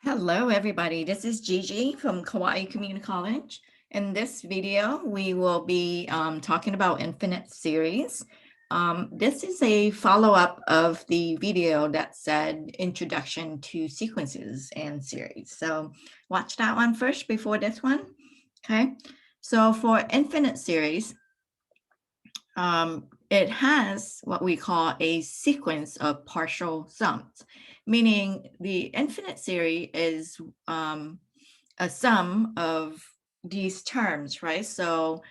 Hello, everybody. This is Gigi from Kauai Community College. In this video, we will be talking about infinite series. This is a follow-up of the video that said Introduction to Sequences and Series. So watch that one first before this one. Okay. So for infinite series, it has what we call a sequence of partial sums, meaning the infinite series is a sum of these terms, right? So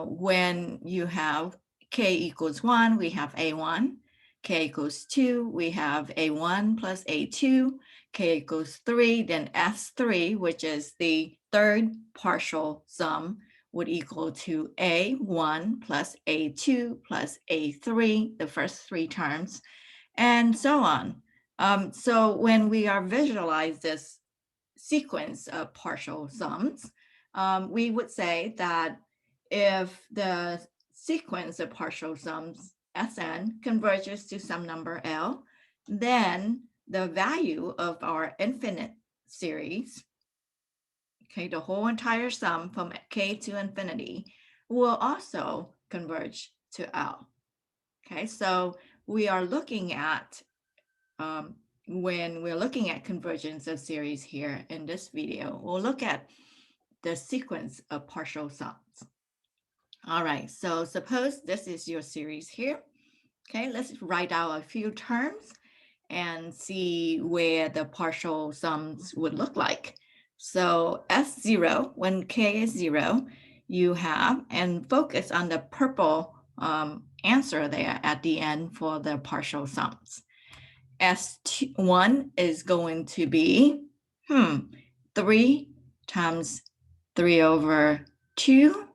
when you have k equals 1, we have a1. K equals 2, we have a1 plus a2. K equals 3, then s3, which is the third partial sum, would equal to a1 plus a2 plus a3, the first three terms, and so on. So when we are visualize this sequence of partial sums, we would say that if the sequence of partial sums Sn converges to some number L, then the value of our infinite series, okay, the whole entire sum from k to infinity, will also converge to L. Okay, so we are looking at when we're looking at convergence of series here in this video, we'll look at the sequence of partial sums. All right, so suppose this is your series here. Okay, let's write out a few terms and see where the partial sums would look like. So S0, when k is 0, you have, and focus on the purple answer there at the end for the partial sums. S1 is going to be 3 times 3 over 2.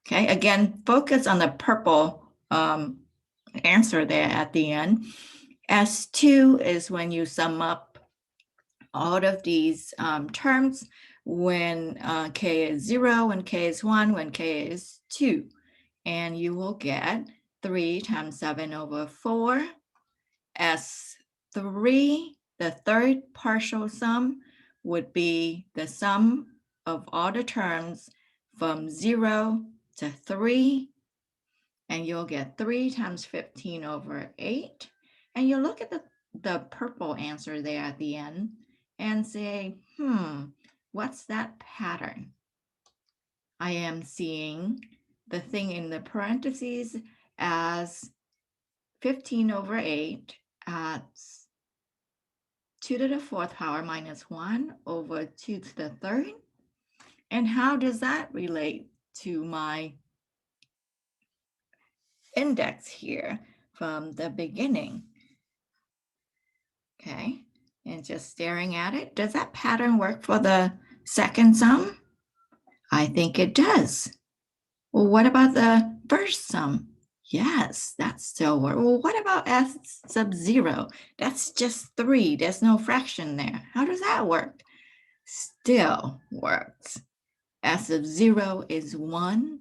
Okay, again, focus on the purple answer there at the end. S2 is when you sum up all of these terms when k is 0, when k is 1, when k is 2. And you will get 3 times 7 over 4. S3, the third partial sum, would be the sum of all the terms from 0 to 3. And you'll get 3 times 15 over 8. And you'll look at the purple answer there at the end and say, what's that pattern? I am seeing the thing in the parentheses as 15 over 8 at 2 to the 4th power minus 1 over 2 to the 3rd. And how does that relate to my index here from the beginning? Okay, and just staring at it, does that pattern work for the second sum? I think it does. Well, what about the first sum? Yes, that still works. Well, what about S sub 0? That's just 3. There's no fraction there. How does that work? Still works. S of 0 is 1,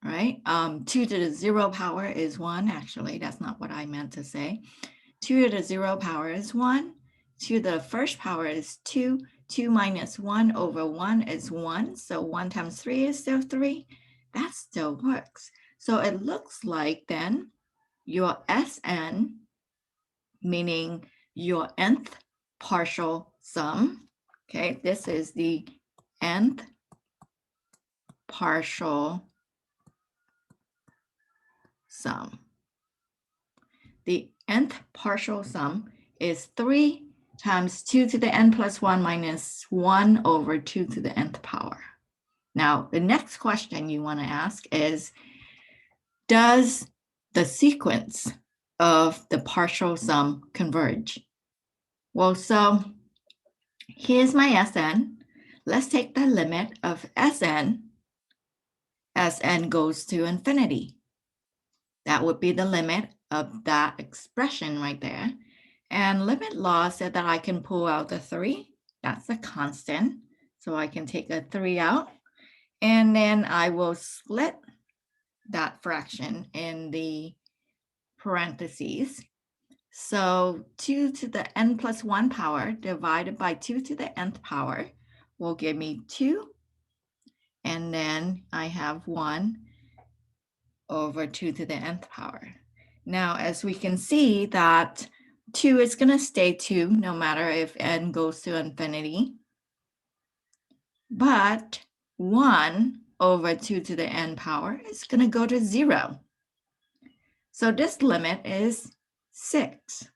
right? 2 to the 0 power is 1. Actually, that's not what I meant to say. 2 to the 0 power is 1. 2 to the first power is 2. 2 minus 1 over 1 is 1. So 1 times 3 is still 3. That still works. So it looks like then your Sn, meaning your nth partial sum, okay, this is the nth partial sum. The nth partial sum is 3 times 2 to the n plus 1 minus 1 over 2 to the nth power. Now, the next question you want to ask is, does the sequence of the partial sum converge? Well, so here's my Sn. Let's take the limit of Sn as n goes to infinity. That would be the limit of that expression right there. And limit law said that I can pull out the 3. That's a constant. So I can take a 3 out. And then I will split that fraction in the parentheses. So 2 to the n plus 1 power divided by 2 to the nth power will give me 2. And then I have 1 over 2 to the nth power. Now, as we can see that 2 is going to stay 2 no matter if n goes to infinity. But 1 over 2 to the n power is going to go to 0. So this limit is 6.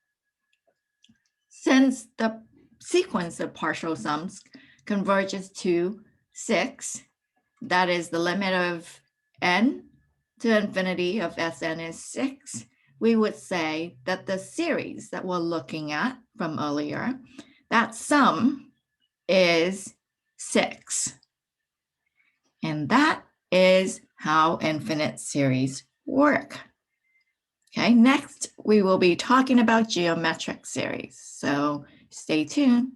Since the sequence of partial sums converges to 6, that is the limit of n to infinity of Sn is 6, we would say that the series that we're looking at from earlier, that sum is 6. And that is how infinite series work. Okay, next we will be talking about geometric series. So stay tuned.